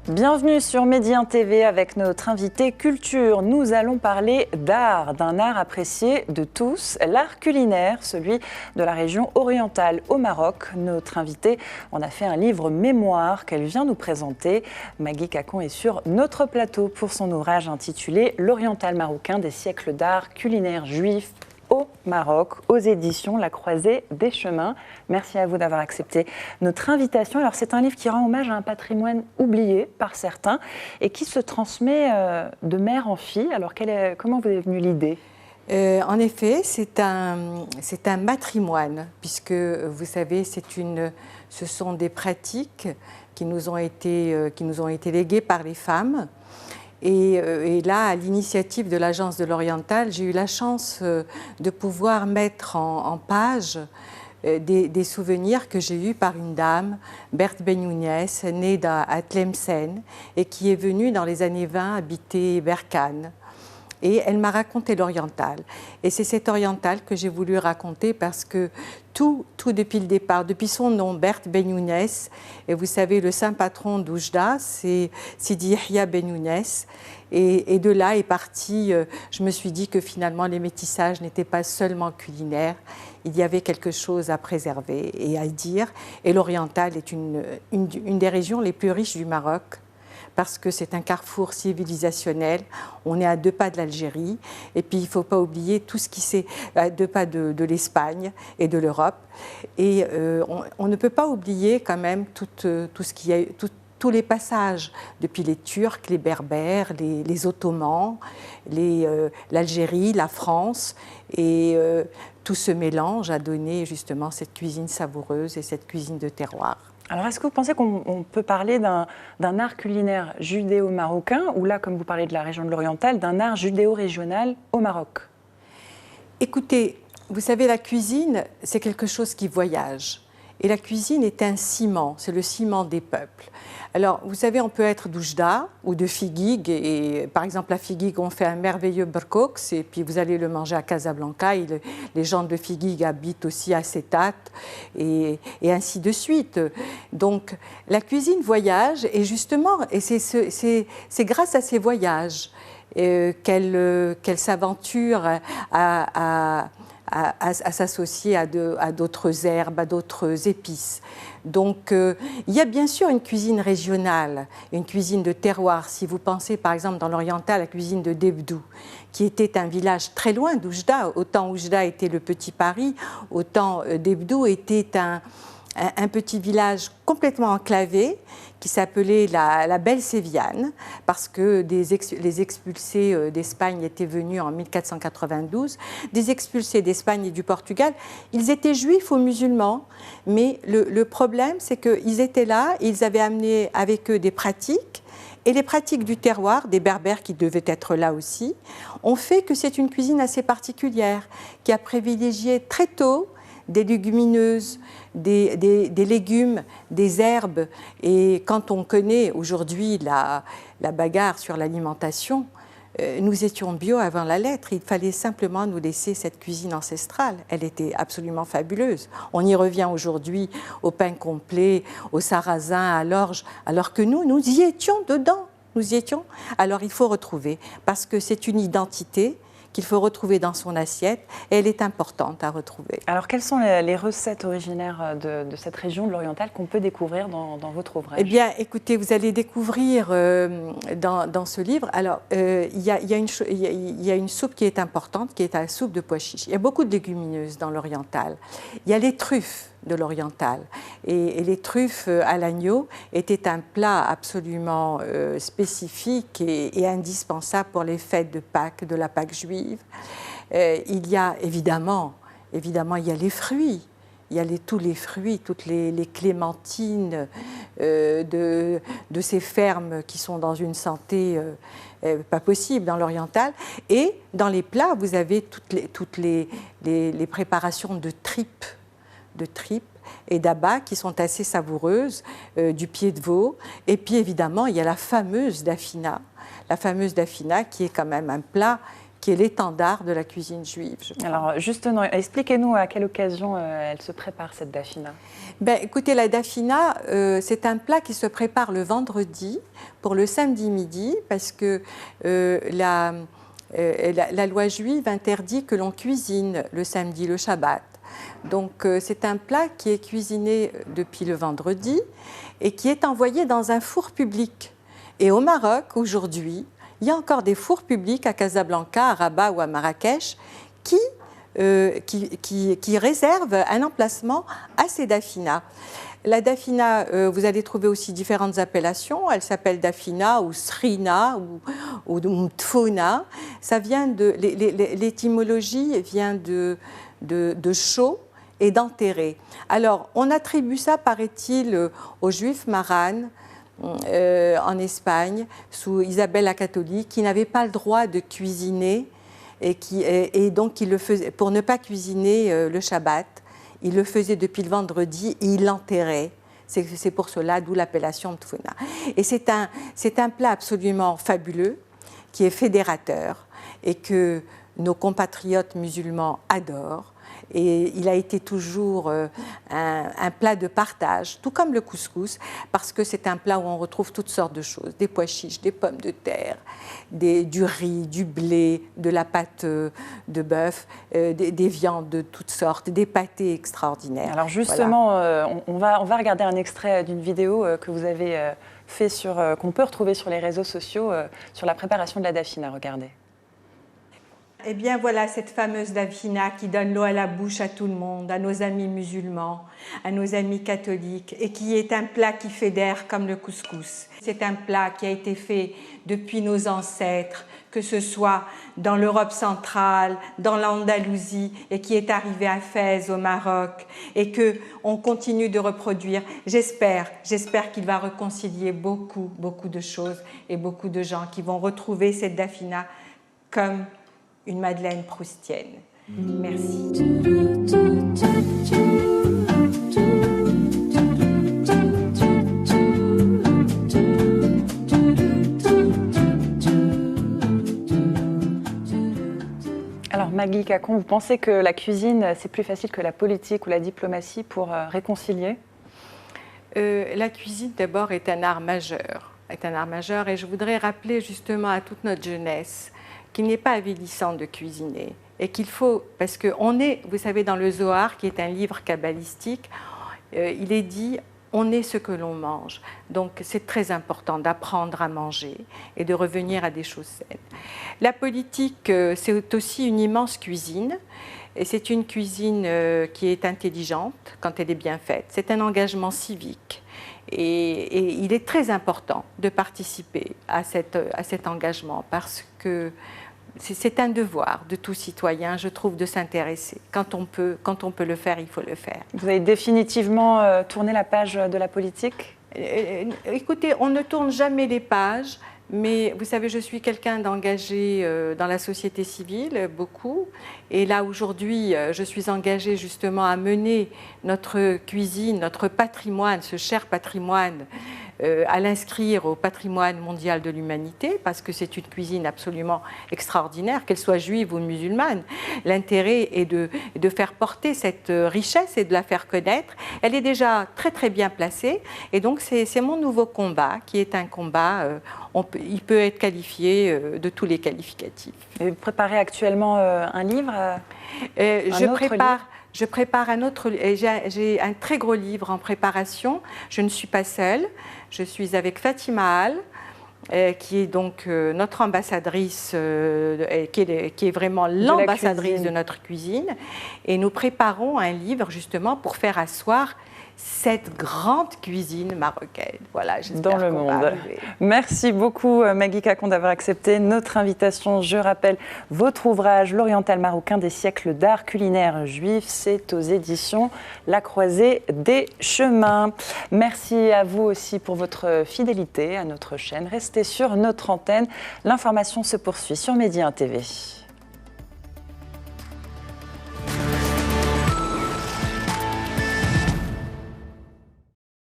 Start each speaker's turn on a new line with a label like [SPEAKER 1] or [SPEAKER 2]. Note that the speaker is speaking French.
[SPEAKER 1] Bienvenue sur Médien TV avec notre invité culture. Nous allons parler d'art, d'un art apprécié de tous, l'art culinaire, celui de la région orientale au Maroc. Notre invité en a fait un livre mémoire qu'elle vient nous présenter. Maggie Cacon est sur notre plateau pour son ouvrage intitulé L'Oriental marocain des siècles d'art culinaire juif au Maroc, aux éditions La Croisée des Chemins. Merci à vous d'avoir accepté notre invitation. Alors, c'est un livre qui rend hommage à un patrimoine oublié par certains et qui se transmet de mère en fille. Alors, comment vous est venue l'idée ?
[SPEAKER 2] En effet, c'est un matrimoine, puisque vous savez, ce sont des pratiques qui nous ont été léguées par les femmes. Et là, à l'initiative de l'Agence de l'Oriental, j'ai eu la chance de pouvoir mettre en page des souvenirs que j'ai eus par une dame, Berthe Benyounès, née à Tlemcen et qui est venue dans les années 20 habiter Berkane. Et elle m'a raconté l'oriental. Et c'est cet oriental que j'ai voulu raconter parce que tout depuis le départ, depuis son nom, Berthe Benyounès, et vous savez, le saint patron d'Oujda, c'est Sidi Yahya Benyounès. Et de là est parti, je me suis dit que finalement les métissages n'étaient pas seulement culinaires, il y avait quelque chose à préserver et à dire. Et l'oriental est une des régions les plus riches du Maroc, parce que c'est un carrefour civilisationnel. On est à 2 pas de l'Algérie, et puis il ne faut pas oublier tout ce qui s'est à 2 pas de l'Espagne et de l'Europe. Et on ne peut pas oublier quand même tout ce qu'il y a, tous les passages, depuis les Turcs, les Berbères, les Ottomans, l'Algérie, la France, et tout ce mélange a donné justement cette cuisine savoureuse et cette cuisine de terroir.
[SPEAKER 1] Alors, est-ce que vous pensez qu'on peut parler d'un art culinaire judéo-marocain, ou là, comme vous parlez de la région de l'Oriental, d'un art judéo-régional au Maroc ?
[SPEAKER 2] Écoutez, vous savez, la cuisine, c'est quelque chose qui voyage. Et la cuisine est un ciment, c'est le ciment des peuples. Alors, vous savez, on peut être d'Oujda ou de Figuig, et par exemple, à Figuig, on fait un merveilleux berkoks, et puis vous allez le manger à Casablanca, et les gens de Figuig habitent aussi à Setat, et ainsi de suite. Donc, la cuisine voyage, et justement, et c'est grâce à ces voyages qu'elle s'aventure à s'associer à d'autres herbes, à d'autres épices. Donc, il y a bien sûr une cuisine régionale, une cuisine de terroir. Si vous pensez par exemple dans l'Oriental à la cuisine de Debdou, qui était un village très loin d'Oujda, autant Oujda était le petit Paris, autant Debdou était un petit village complètement enclavé qui s'appelait la Belle Séviane, parce que les expulsés d'Espagne étaient venus en 1492, des expulsés d'Espagne et du Portugal. Ils étaient juifs ou musulmans, mais le problème, c'est qu'ils étaient là, ils avaient amené avec eux des pratiques, et les pratiques du terroir, des Berbères qui devaient être là aussi, ont fait que c'est une cuisine assez particulière, qui a privilégié très tôt des légumineuses, des légumes, des herbes. Et quand on connaît aujourd'hui la bagarre sur l'alimentation, nous étions bio avant la lettre. Il fallait simplement nous laisser cette cuisine ancestrale. Elle était absolument fabuleuse. On y revient aujourd'hui au pain complet, au sarrasin, à l'orge, alors que nous y étions dedans. Nous y étions. Alors il faut retrouver, parce que c'est une identité qu'il faut retrouver dans son assiette, et elle est importante à retrouver.
[SPEAKER 1] Alors, quelles sont les recettes originaires de cette région de l'Oriental qu'on peut découvrir dans votre ouvrage ?
[SPEAKER 2] Eh bien, écoutez, vous allez découvrir dans ce livre, alors, il y a une soupe qui est importante, qui est la soupe de pois chiches. Il y a beaucoup de légumineuses dans l'Oriental. Il y a les truffes de l'Oriental. Et les truffes à l'agneau étaient un plat absolument spécifique et indispensable pour les fêtes de Pâques, de la Pâque juive. Il y a évidemment, il y a les fruits. Il y a tous les fruits, toutes les clémentines de ces fermes qui sont dans une santé pas possible dans l'oriental. Et dans les plats, vous avez toutes les préparations de tripes et d'abats qui sont assez savoureuses, du pied de veau. Et puis évidemment, il y a la fameuse dafina qui est quand même un plat qui est l'étendard de la cuisine juive.
[SPEAKER 1] Alors justement, expliquez-nous à quelle occasion elle se prépare, cette dafina.
[SPEAKER 2] Écoutez, la dafina, c'est un plat qui se prépare le vendredi pour le samedi midi, parce que la loi juive interdit que l'on cuisine le samedi, le Shabbat. Donc c'est un plat qui est cuisiné depuis le vendredi et qui est envoyé dans un four public. Et au Maroc, aujourd'hui, il y a encore des fours publics à Casablanca, à Rabat ou à Marrakech qui réservent un emplacement à ces dafinas. La dafina, vous allez trouver aussi différentes appellations. Elle s'appelle dafina ou srina ou mtfouna. Ça vient l'étymologie vient de chaud et d'enterrer. Alors, on attribue ça, paraît-il, aux Juifs maranes en Espagne, sous Isabelle la catholique, qui n'avaient pas le droit de cuisiner et donc ils le faisaient, pour ne pas cuisiner le Shabbat, ils le faisaient depuis le vendredi et ils l'enterraient. C'est pour cela, d'où l'appellation mtfouna. Et c'est un plat absolument fabuleux, qui est fédérateur et que nos compatriotes musulmans adorent. Et il a été toujours un plat de partage, tout comme le couscous, parce que c'est un plat où on retrouve toutes sortes de choses, des pois chiches, des pommes de terre, du riz, du blé, de la pâte de bœuf, des viandes de toutes sortes, des pâtés extraordinaires.
[SPEAKER 1] Alors justement, voilà. on va regarder un extrait d'une vidéo que vous avez fait qu'on peut retrouver sur les réseaux sociaux sur la préparation de la dafina. Regardez.
[SPEAKER 2] Eh bien voilà cette fameuse dafina qui donne l'eau à la bouche à tout le monde, à nos amis musulmans, à nos amis catholiques, et qui est un plat qui fédère comme le couscous. C'est un plat qui a été fait depuis nos ancêtres, que ce soit dans l'Europe centrale, dans l'Andalousie, et qui est arrivé à Fès au Maroc, et qu'on continue de reproduire. J'espère qu'il va réconcilier beaucoup de choses et beaucoup de gens qui vont retrouver cette dafina comme une madeleine proustienne. Merci.
[SPEAKER 1] Alors Maggie Cacon, vous pensez que la cuisine, c'est plus facile que la politique ou la diplomatie pour réconcilier ?
[SPEAKER 2] La cuisine, d'abord, est un art majeur. Et je voudrais rappeler justement à toute notre jeunesse qu'il n'est pas avilissant de cuisiner et qu'il faut, parce qu'on est, vous savez, dans le Zohar, qui est un livre kabbalistique, il est dit « on est ce que l'on mange ». Donc c'est très important d'apprendre à manger et de revenir à des choses saines. La politique, c'est aussi une immense cuisine, et c'est une cuisine qui est intelligente quand elle est bien faite. C'est un engagement civique. Et il est très important de participer à cet engagement parce que c'est un devoir de tout citoyen, je trouve, de s'intéresser. Quand on peut le faire, il faut le faire.
[SPEAKER 1] Vous avez définitivement tourné la page de la politique ?
[SPEAKER 2] Écoutez, on ne tourne jamais les pages, mais vous savez, je suis quelqu'un d'engagé dans la société civile, beaucoup. Et là, aujourd'hui, je suis engagée justement à mener notre cuisine, notre patrimoine, ce cher patrimoine, à l'inscrire au patrimoine mondial de l'humanité, parce que c'est une cuisine absolument extraordinaire, qu'elle soit juive ou musulmane. L'intérêt est de faire porter cette richesse et de la faire connaître. Elle est déjà très très bien placée, et donc c'est mon nouveau combat, qui est un combat, il peut être qualifié de tous les qualificatifs.
[SPEAKER 1] Et vous préparez actuellement un livre
[SPEAKER 2] Je prépare un autre, j'ai un très gros livre en préparation. Je ne suis pas seule, je suis avec Fatima Al, qui est donc notre ambassadrice, qui est vraiment l'ambassadrice de notre cuisine. Et nous préparons un livre justement pour faire asseoir cette grande cuisine marocaine. Voilà,
[SPEAKER 1] dans le monde. Merci beaucoup Maggie Cacon d'avoir accepté notre invitation. Je rappelle votre ouvrage L'Oriental marocain des siècles d'art culinaire juif, c'est aux éditions La Croisée des Chemins. Merci à vous aussi pour votre fidélité à notre chaîne. Restez sur notre antenne. L'information se poursuit sur Média 1 TV.